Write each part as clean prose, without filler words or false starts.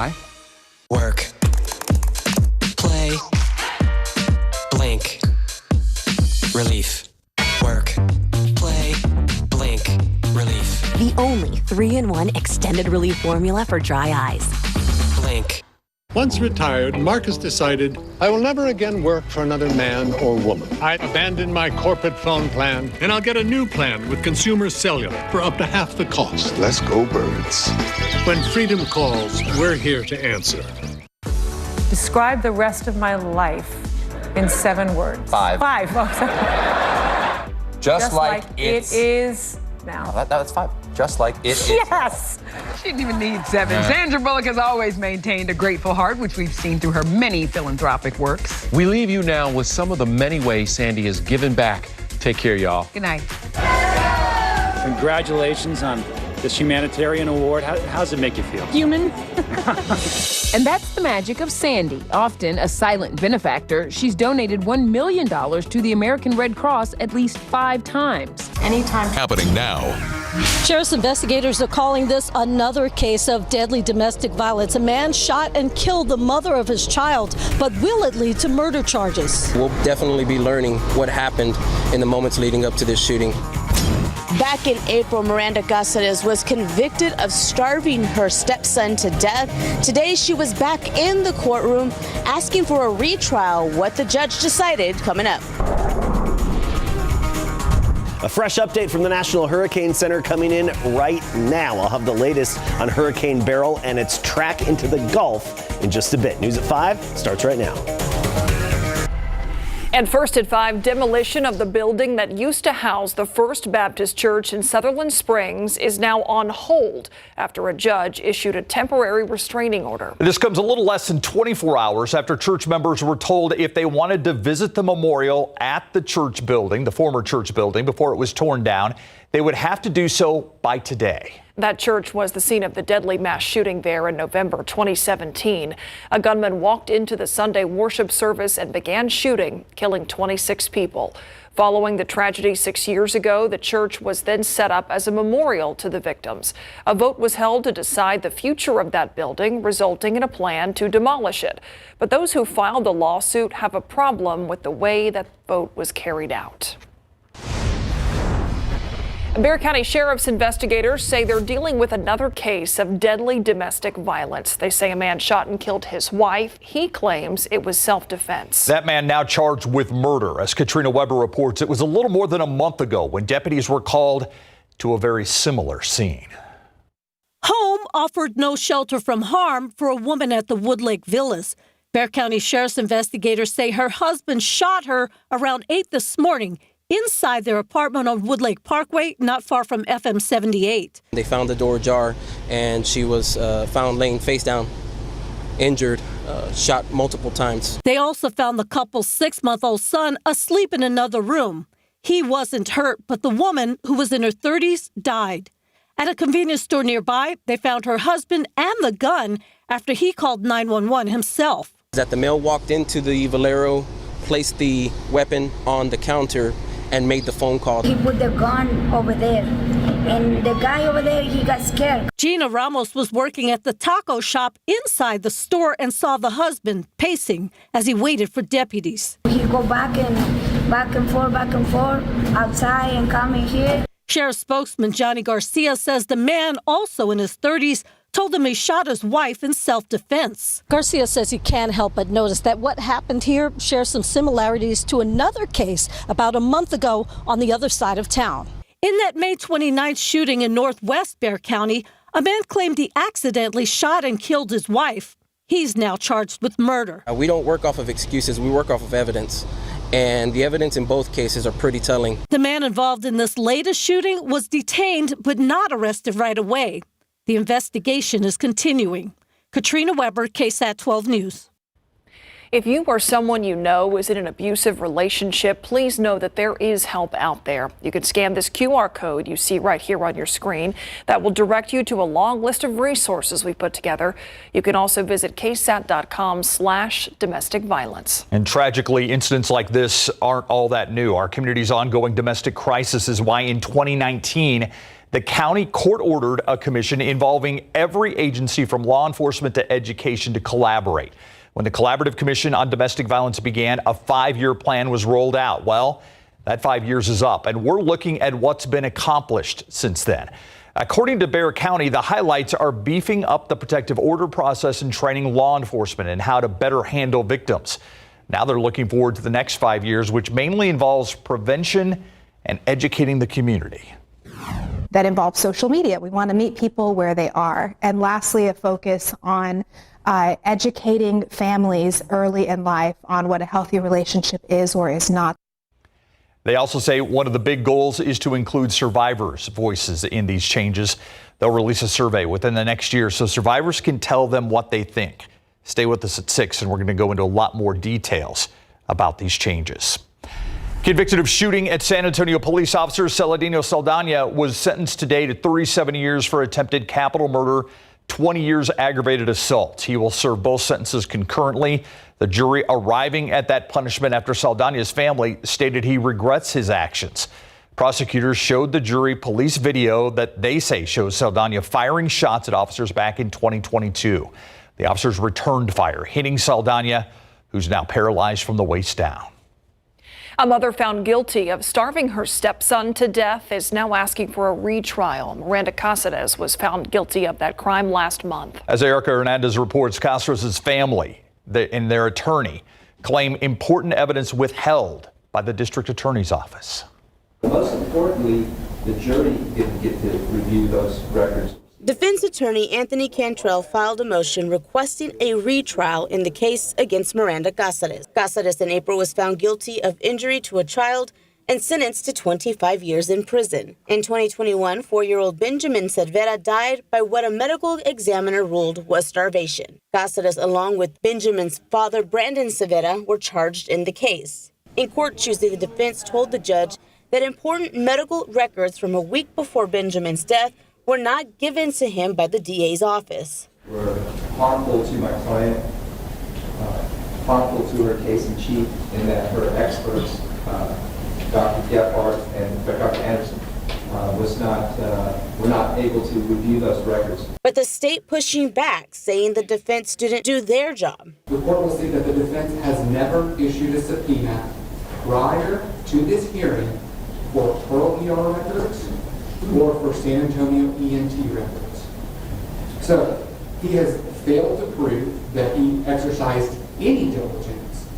Work. Play. Blink. Relief. Work. Play. Blink. Relief. The only 3-in-1 extended relief formula for dry eyes. Blink. Once retired, Marcus decided, I will never again work for another man or woman. I abandoned my corporate phone plan, and I'll get a new plan with Consumer Cellular for up to half the cost. Let's go, birds. When freedom calls, we're here to answer. Describe the rest of my life in 7 words. 5. 5. Oh, Just like it is now. Oh, that's 5. Just like it is. Yes! She didn't even need 7. Sandra Bullock has always maintained a grateful heart, which we've seen through her many philanthropic works. We leave you now with some of the many ways Sandy has given back. Take care, y'all. Good night. Congratulations on this humanitarian award. How does it make you feel? Human. And that's the magic of Sandy. Often a silent benefactor, she's donated $1 million to the American Red Cross at least 5 times. Anytime. Happening now. Sheriff's investigators are calling this another case of deadly domestic violence. A man shot and killed the mother of his child, but will it lead to murder charges? We'll definitely be learning what happened in the moments leading up to this shooting. Back in April, Miranda Gussanes was convicted of starving her stepson to death. Today, she was back in the courtroom asking for a retrial. What the judge decided coming up. A fresh update from the National Hurricane Center coming in right now. I'll have the latest on Hurricane Beryl and its track into the Gulf in just a bit. News at 5 starts right now. And first at 5, demolition of the building that used to house the First Baptist Church in Sutherland Springs is now on hold after a judge issued a temporary restraining order. This comes a little less than 24 hours after church members were told if they wanted to visit the memorial at the church building, the former church building, before it was torn down, they would have to do so by today. That church was the scene of the deadly mass shooting there in November 2017. A gunman walked into the Sunday worship service and began shooting, killing 26 people. Following the tragedy 6 years ago, the church was then set up as a memorial to the victims. A vote was held to decide the future of that building, resulting in a plan to demolish it. But those who filed the lawsuit have a problem with the way that vote was carried out. Bear County Sheriff's investigators say they're dealing with another case of deadly domestic violence. They say a man shot and killed his wife. He claims it was self-defense. That man now charged with murder. As Katrina Weber reports, it was a little more than a month ago when deputies were called to a very similar scene. Home offered no shelter from harm for a woman at the Woodlake Villas. Bear County Sheriff's investigators say her husband shot her around 8 this morning inside their apartment on Woodlake Parkway, not far from FM 78. They found the door ajar, and she was found laying face down, injured, shot multiple times. They also found the couple's 6-month-old son asleep in another room. He wasn't hurt, but the woman, who was in her 30s, died. At a convenience store nearby, they found her husband and the gun after he called 911 himself. That the male walked into the Valero, placed the weapon on the counter, and made the phone call. He put the gun over there, and the guy over there, he got scared. Gina Ramos was working at the taco shop inside the store and saw the husband pacing as he waited for deputies. He go back and forth, outside and coming here. Sheriff spokesman Johnny Garcia says the man, also in his 30s, told him he shot his wife in self-defense. Garcia says he can't help but notice that what happened here shares some similarities to another case about a month ago on the other side of town. In that May 29th shooting in Northwest Bear County, a man claimed he accidentally shot and killed his wife. He's now charged with murder. We don't work off of excuses, we work off of evidence. And the evidence in both cases are pretty telling. The man involved in this latest shooting was detained but not arrested right away. The investigation is continuing. Katrina Weber, KSAT 12 News. If you or someone you know is in an abusive relationship, please know that there is help out there. You can scan this QR code you see right here on your screen. That will direct you to a long list of resources we put together. You can also visit ksat.com/domestic violence. And tragically, incidents like this aren't all that new. Our community's ongoing domestic crisis is why in 2019, The county court ordered a commission involving every agency from law enforcement to education to collaborate. When the Collaborative Commission on Domestic Violence began, a 5-year plan was rolled out. Well, that 5 years is up, and we're looking at what's been accomplished since then. According to Beryl County, the highlights are beefing up the protective order process and training law enforcement in how to better handle victims. Now they're looking forward to the next 5 years, which mainly involves prevention and educating the community. That involves social media. We want to meet people where they are. And lastly, a focus on educating families early in life on what a healthy relationship is or is not. They also say one of the big goals is to include survivors' voices in these changes. They'll release a survey within the next year so survivors can tell them what they think. Stay with us at 6, and we're going to go into a lot more details about these changes. Convicted of shooting at San Antonio police officer Celedino Saldana was sentenced today to 37 years for attempted capital murder, 20 years aggravated assault. He will serve both sentences concurrently. The jury arriving at that punishment after Saldana's family stated he regrets his actions. Prosecutors showed the jury police video that they say shows Saldana firing shots at officers back in 2022. The officers returned fire, hitting Saldana, who's now paralyzed from the waist down. A mother found guilty of starving her stepson to death is now asking for a retrial. Miranda Casares was found guilty of that crime last month. As Erica Hernandez reports, Casares' family and their attorney claim important evidence withheld by the district attorney's office. Most importantly, the jury didn't get to review those records. Defense attorney Anthony Cantrell filed a motion requesting a retrial in the case against Miranda Casares. Casares in April was found guilty of injury to a child and sentenced to 25 years in prison. In 2021, 4-year-old Benjamin Cervera died by what a medical examiner ruled was starvation. Casares, along with Benjamin's father, Brandon Cervera, were charged in the case. In court Tuesday, the defense told the judge that important medical records from a week before Benjamin's death were not given to him by the DA's office. Were harmful to my client, harmful to her case in chief, in that her experts, Dr. Gephardt and Dr. Anderson, were not able to review those records. But the state pushing back, saying the defense didn't do their job. The court will see that the defense has never issued a subpoena prior to this hearing for Pearl ER records or for San Antonio ENT records. So he has failed to prove that he exercised any diligence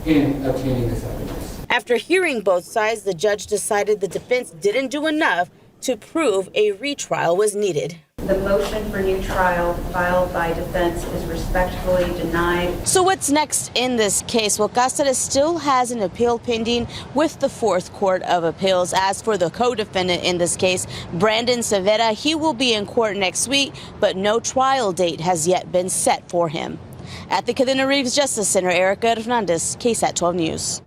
in obtaining this evidence. After hearing both sides, the judge decided the defense didn't do enough to prove a retrial was needed. The motion for new trial filed by defense is respectfully denied. So what's next in this case? Well, Casares still has an appeal pending with the 4th Court of Appeals. As for the co-defendant in this case, Brandon Cervera, he will be in court next week, but no trial date has yet been set for him. At the Cadena Reeves Justice Center, Erica Hernandez, KSAT 12 News.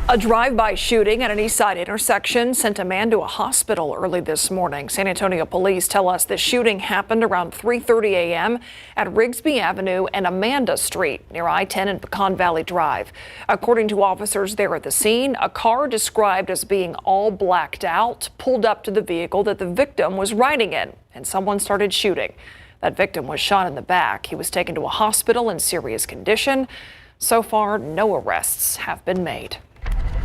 A drive-by shooting at an East Side intersection sent a man to a hospital early this morning. San Antonio police tell us the shooting happened around 3:30 a.m. at Rigsby Avenue and Amanda Street near I-10 and Pecan Valley Drive. According to officers there at the scene, a car described as being all blacked out pulled up to the vehicle that the victim was riding in, and someone started shooting. That victim was shot in the back. He was taken to a hospital in serious condition. So far, no arrests have been made.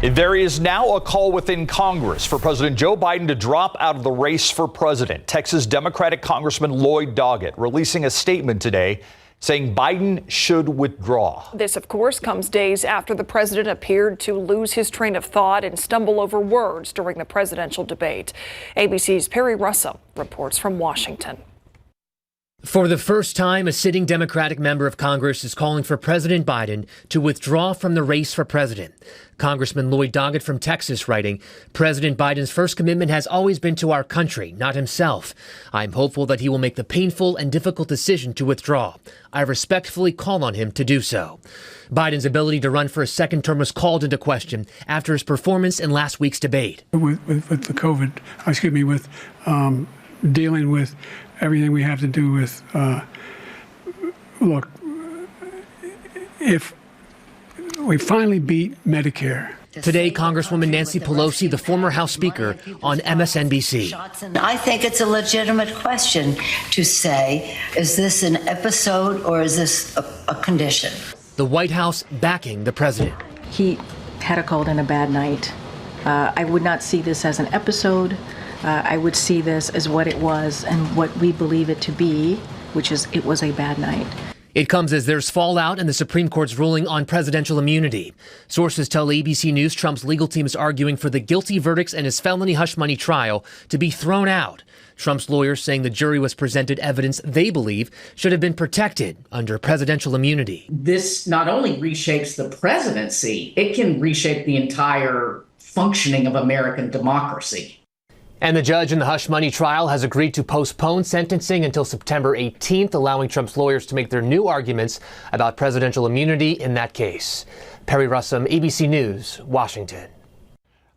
There is now a call within Congress for President Joe Biden to drop out of the race for president. Texas Democratic Congressman Lloyd Doggett releasing a statement today saying Biden should withdraw. This, of course, comes days after the president appeared to lose his train of thought and stumble over words during the presidential debate. ABC's Perry Russell reports from Washington. For the first time, a sitting Democratic member of Congress is calling for President Biden to withdraw from the race for president. Congressman Lloyd Doggett from Texas writing, President Biden's first commitment has always been to our country, not himself. I'm hopeful that he will make the painful and difficult decision to withdraw. I respectfully call on him to do so. Biden's ability to run for a second term was called into question after his performance in last week's debate. With the COVID, with dealing with everything we have to do with, look, if we finally beat Medicare. Today, Congresswoman Nancy Pelosi, the former House Speaker, on MSNBC. I think it's a legitimate question to say, is this an episode or is this a condition? The White House backing the president. He had a cold and a bad night. I would not see this as an episode. I would see this as what it was and what we believe it to be, which is it was a bad night. It comes as there's fallout in the Supreme Court's ruling on presidential immunity. Sources tell ABC News Trump's legal team is arguing for the guilty verdicts in his felony hush money trial to be thrown out. Trump's lawyers saying the jury was presented evidence they believe should have been protected under presidential immunity. This not only reshapes the presidency, it can reshape the entire functioning of American democracy. And the judge in the hush money trial has agreed to postpone sentencing until September 18th, allowing Trump's lawyers to make their new arguments about presidential immunity in that case. Perry Russum, ABC News, Washington.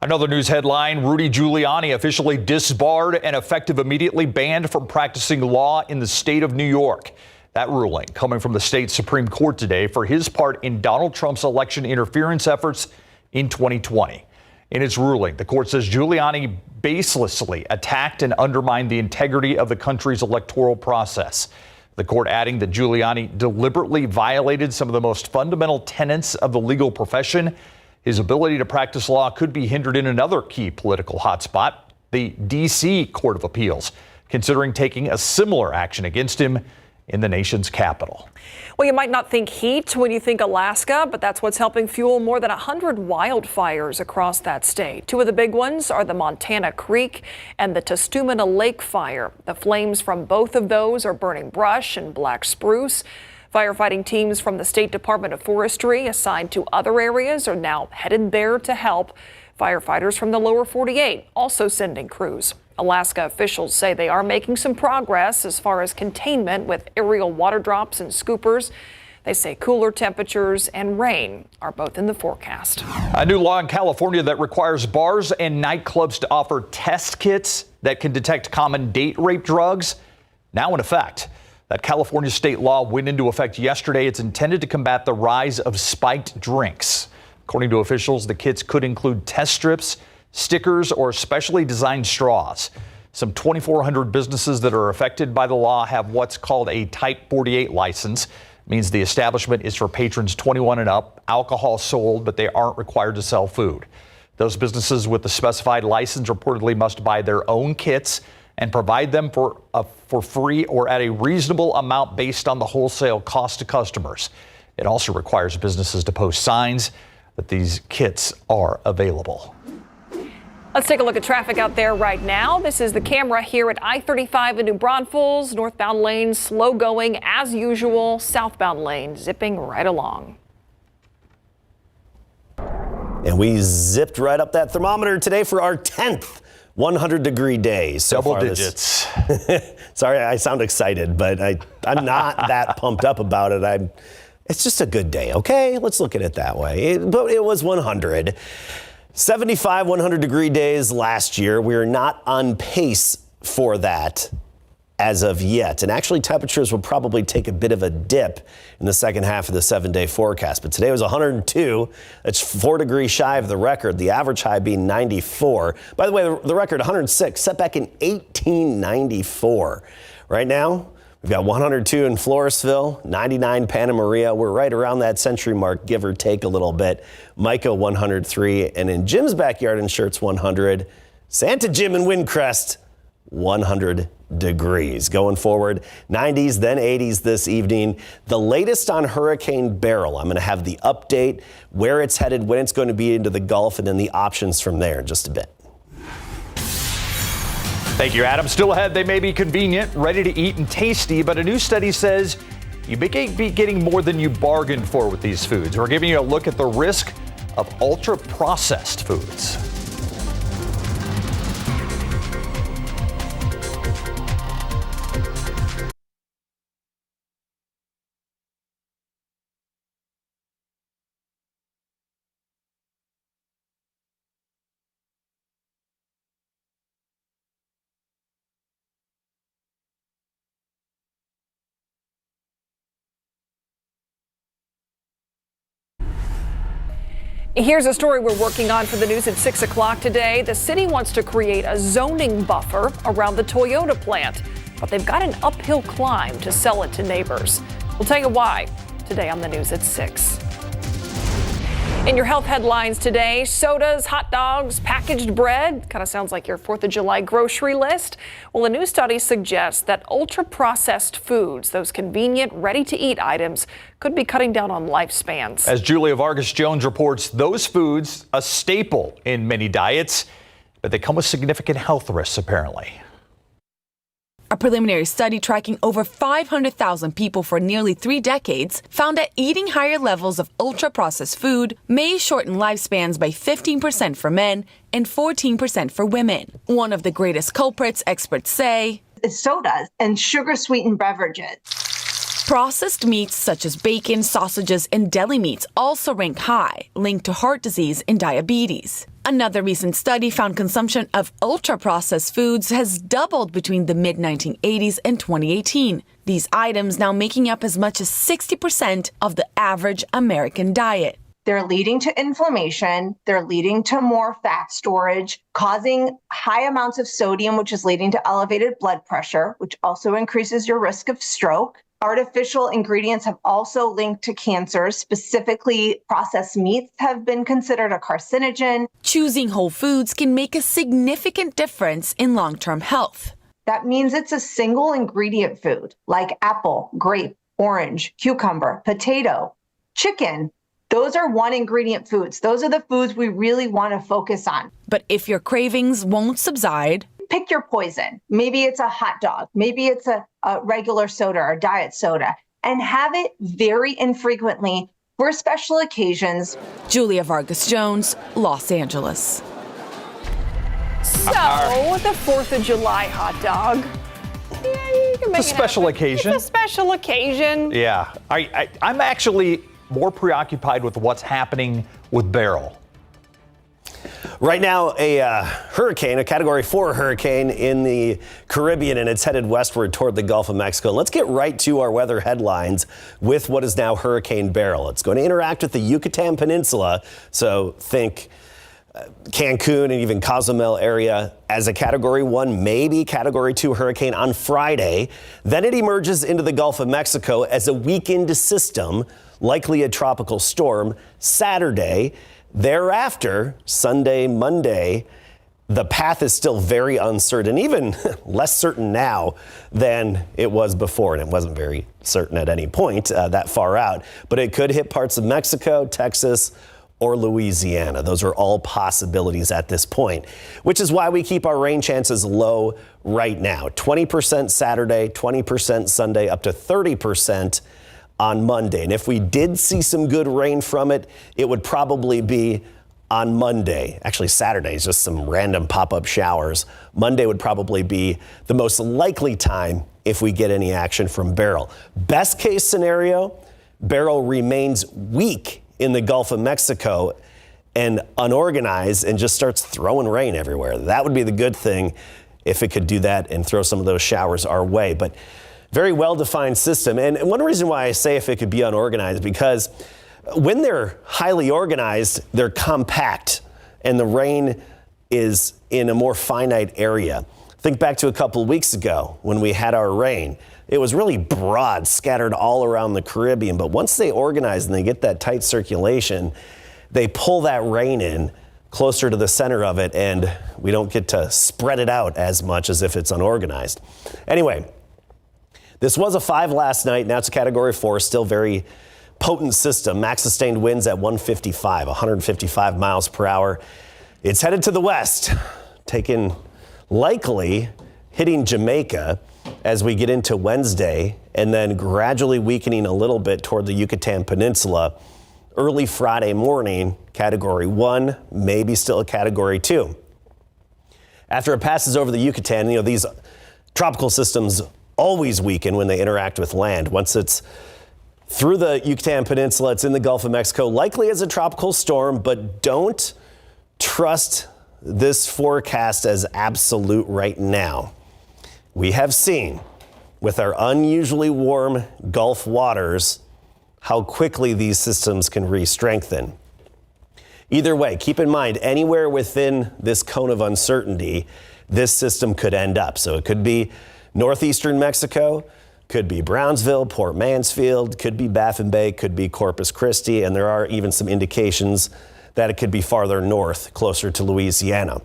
Another news headline, Rudy Giuliani officially disbarred and effective immediately banned from practicing law in the state of New York. That ruling coming from the state Supreme Court today for his part in Donald Trump's election interference efforts in 2020. In its ruling, the court says Giuliani baselessly attacked and undermined the integrity of the country's electoral process. The court adding that Giuliani deliberately violated some of the most fundamental tenets of the legal profession. His ability to practice law could be hindered in another key political hotspot, the D.C. Court of Appeals, considering taking a similar action against him in the nation's capital. Well, you might not think heat when you think Alaska, but that's what's helping fuel more than 100 wildfires across that state. Two of the big ones are the Montana Creek and the Tustumena Lake fire. The flames from both of those are burning brush and black spruce. Firefighting teams from the State Department of Forestry assigned to other areas are now headed there to help. Firefighters from the lower 48 also sending crews. Alaska officials say they are making some progress as far as containment with aerial water drops and scoopers. They say cooler temperatures and rain are both in the forecast. A new law in California that requires bars and nightclubs to offer test kits that can detect common date rape drugs, now in effect. That California state law went into effect yesterday. It's intended to combat the rise of spiked drinks. According to officials, the kits could include test strips, stickers, or specially designed straws. Some 2,400 businesses that are affected by the law have what's called a Type 48 license. It means the establishment is for patrons 21 and up, alcohol sold, but they aren't required to sell food. Those businesses with the specified license reportedly must buy their own kits and provide them for free or at a reasonable amount based on the wholesale cost to customers. It also requires businesses to post signs that these kits are available. Let's take a look at traffic out there right now. This is the camera here at I-35 in New Braunfels. Northbound lane slow going as usual. Southbound lane zipping right along. And we zipped right up that thermometer today for our 10th 100-degree day. Double digits. Sorry, I sound excited, but I'm not that pumped up about it. It's just a good day, okay? Let's look at it that way. But it was 100. 75 100-degree days last year. We are not on pace for that as of yet. And actually, temperatures will probably take a bit of a dip in the second half of the 7-day forecast. But today was 102. That's 4 degrees shy of the record, the average high being 94. By the way, the record 106, set back in 1894. Right now, we've got 102 in Floresville, 99 Santa Maria. We're right around that century mark, give or take a little bit. Micah 103, and in Jim's backyard in Shirts 100. Santa Jim in Windcrest 100 degrees. Going forward, 90s, then 80s this evening. The latest on Hurricane Beryl. I'm going to have the update, where it's headed, when it's going to be into the Gulf, and then the options from there in just a bit. Thank you, Adam. Still ahead, they may be convenient, ready to eat, and tasty, but a new study says you may be getting more than you bargained for with these foods. We're giving you a look at the risk of ultra-processed foods. Here's a story we're working on for the news at 6 o'clock today. The city wants to create a zoning buffer around the Toyota plant, but they've got an uphill climb to sell it to neighbors. We'll tell you why today on the news at 6. In your health headlines today, sodas, hot dogs, packaged bread. Kind of sounds like your 4th of July grocery list. Well, a new study suggests that ultra-processed foods, those convenient, ready-to-eat items, could be cutting down on lifespans. As Julia Vargas-Jones reports, those foods, a staple in many diets, but they come with significant health risks, apparently. A preliminary study tracking over 500,000 people for nearly 3 decades found that eating higher levels of ultra-processed food may shorten lifespans by 15% for men and 14% for women. One of the greatest culprits, experts say, is sodas and sugar-sweetened beverages. Processed meats such as bacon, sausages, and deli meats also rank high, linked to heart disease and diabetes. Another recent study found consumption of ultra-processed foods has doubled between the mid-1980s and 2018. These items now making up as much as 60% of the average American diet. They're leading to inflammation. They're leading to more fat storage, causing high amounts of sodium, which is leading to elevated blood pressure, which also increases your risk of stroke. Artificial ingredients have also linked to cancers. Specifically, processed meats have been considered a carcinogen. Choosing whole foods can make a significant difference in long-term health. That means it's a single ingredient food like apple, grape, orange, cucumber, potato, chicken. Those are one ingredient foods. Those are the foods we really want to focus on. But if your cravings won't subside, pick your poison. Maybe it's a hot dog. Maybe it's a regular soda or diet soda. And have it very infrequently for special occasions. Julia Vargas-Jones, Los Angeles. So, the 4th of July hot dog. Yeah, you can make it's a special occasion. It's a special occasion. Yeah. I'm actually more preoccupied with what's happening with Beryl. Right now, a hurricane, a Category 4 hurricane in the Caribbean, and it's headed westward toward the Gulf of Mexico. And let's get right to our weather headlines with what is now Hurricane Beryl. It's going to interact with the Yucatan Peninsula, so think Cancun and even Cozumel area as a Category 1, maybe Category 2 hurricane on Friday. Then it emerges into the Gulf of Mexico as a weakened system, likely a tropical storm, Saturday. Thereafter, Sunday, Monday, the path is still very uncertain, even less certain now than it was before. And it wasn't very certain at any point that far out. But it could hit parts of Mexico, Texas, or Louisiana. Those are all possibilities at this point, which is why we keep our rain chances low right now. 20% Saturday, 20% Sunday, up to 30% on Monday. And if we did see some good rain from it, it would probably be on Monday. Actually, Saturday is just some random pop-up showers. Monday would probably be the most likely time if we get any action from Beryl. Best case scenario, Beryl remains weak in the Gulf of Mexico and unorganized and just starts throwing rain everywhere. That would be the good thing if it could do that and throw some of those showers our way. But very well-defined system. And one reason why I say if it could be unorganized, because when they're highly organized, they're compact and the rain is in a more finite area. Think back to a couple of weeks ago when we had our rain. It was really broad, scattered all around the Caribbean. But once they organize and they get that tight circulation, they pull that rain in closer to the center of it, and we don't get to spread it out as much as if it's unorganized. Anyway, this was a 5 last night. Now it's a Category 4, still very potent system. Max sustained winds at 155 miles per hour. It's headed to the west, likely hitting Jamaica as we get into Wednesday, and then gradually weakening a little bit toward the Yucatan Peninsula. Early Friday morning, Category 1, maybe still a Category 2. After it passes over the Yucatan, these tropical systems always weaken when they interact with land. Once it's through the Yucatan Peninsula, it's in the Gulf of Mexico, likely as a tropical storm, but don't trust this forecast as absolute right now. We have seen with our unusually warm Gulf waters how quickly these systems can re-strengthen. Either way, keep in mind, anywhere within this cone of uncertainty, this system could end up. So it could be northeastern Mexico, could be Brownsville, Port Mansfield, could be Baffin Bay, could be Corpus Christi, and there are even some indications that it could be farther north, closer to Louisiana.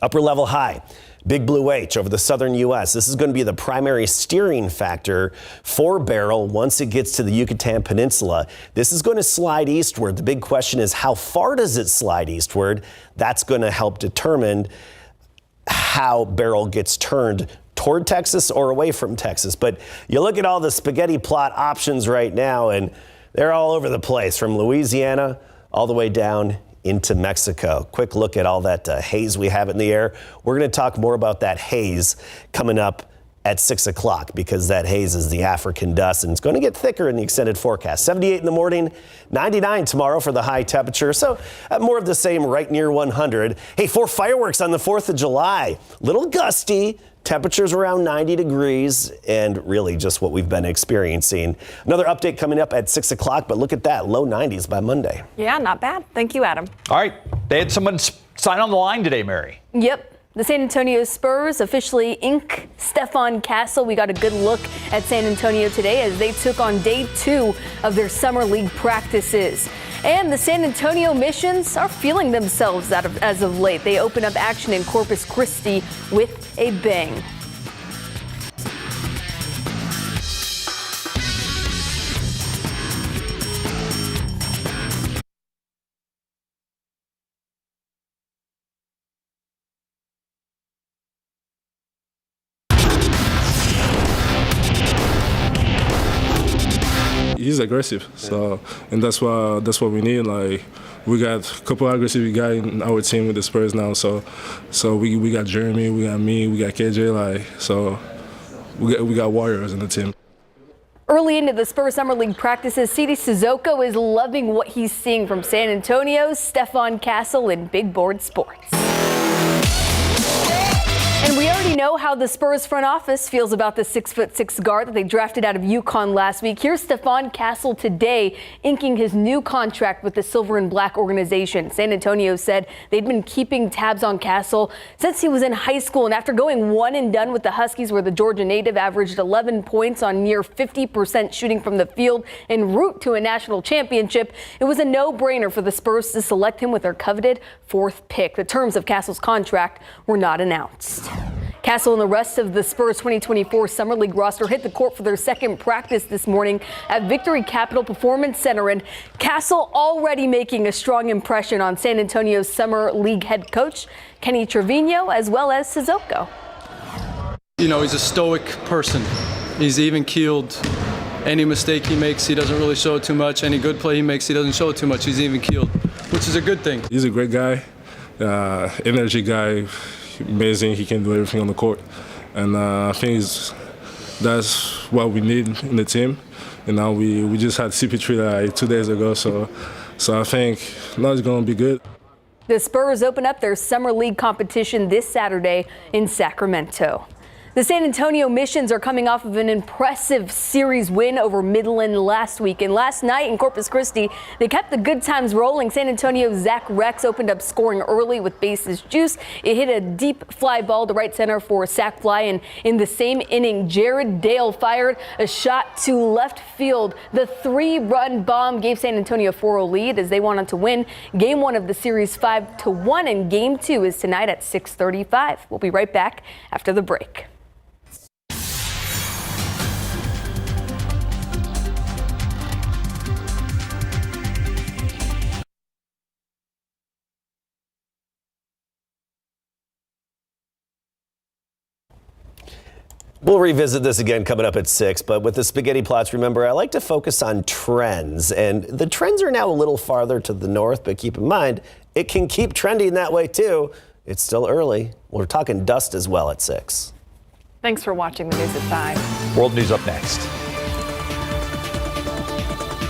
Upper level high, Big Blue H over the southern U.S. This is going to be the primary steering factor for Beryl once it gets to the Yucatan Peninsula. This is going to slide eastward. The big question is, how far does it slide eastward? That's going to help determine how Beryl gets turned toward Texas or away from Texas. But you look at all the spaghetti plot options right now, and they're all over the place, from Louisiana all the way down into Mexico. Quick look at all that haze we have in the air. We're going to talk more about that haze coming up at 6 o'clock, because that haze is the African dust, and it's going to get thicker in the extended forecast. 78 in the morning, 99 tomorrow for the high temperature. So more of the same, right near 100. Hey, for fireworks on the 4th of July, little gusty. Temperatures around 90 degrees, and really just what we've been experiencing. Another update coming up at 6 o'clock, but look at that, low 90s by Monday. Yeah, not bad. Thank you, Adam. All right, they had someone sign on the line today, Mary. Yep. The San Antonio Spurs officially ink Stephon Castle. We got a good look at San Antonio today as they took on day 2 of their summer league practices. And the San Antonio Missions are feeling themselves as of late. They open up action in Corpus Christi with a bang. He's aggressive, so, and that's what we need. Like, we got a couple of aggressive guys in our team with the Spurs now, so we got Jeremy, we got me, we got KJ, like, so we got warriors in the team. Early into the Spurs Summer League practices, CD Sissoko is loving what he's seeing from San Antonio's Stephon Castle in Big Board Sports. And we already know how the Spurs front office feels about the 6'6" guard that they drafted out of UConn last week. Here's Stephon Castle today, inking his new contract with the Silver and Black organization. San Antonio said they'd been keeping tabs on Castle since he was in high school, and after going one and done with the Huskies, where the Georgia native averaged 11 points on near 50% shooting from the field en route to a national championship, it was a no-brainer for the Spurs to select him with their coveted 4th pick. The terms of Castle's contract were not announced. Castle and the rest of the Spurs 2024 Summer League roster hit the court for their second practice this morning at Victory Capital Performance Center, and Castle already making a strong impression on San Antonio's Summer League head coach Kenny Trevino, as well as Sissoko. You know, he's a stoic person. He's even-keeled. Any mistake he makes, he doesn't really show it too much. Any good play he makes, he doesn't show it too much. He's even-keeled, which is a good thing. He's a great guy, energy guy. Amazing, he can do everything on the court, and I think that's what we need in the team. And now we just had CP3 like 2 days ago, so I think now it's going to be good. The Spurs open up their Summer League competition this Saturday in Sacramento. The San Antonio Missions are coming off of an impressive series win over Midland last week. And last night in Corpus Christi, they kept the good times rolling. San Antonio's Zach Rex opened up scoring early with bases juice. It hit a deep fly ball to right center for a sac fly. And in the same inning, Jared Dale fired a shot to left field. The 3-run bomb gave San Antonio a 4-0 lead as they wanted to win Game 1 of the series 5-1. And Game 2 is tonight at 6:35. We'll be right back after the break. We'll revisit this again coming up at 6, but with the spaghetti plots, remember, I like to focus on trends, and the trends are now a little farther to the north, but keep in mind, it can keep trending that way too. It's still early. We're talking dust as well at 6. Thanks for watching the news at 5. World News up next.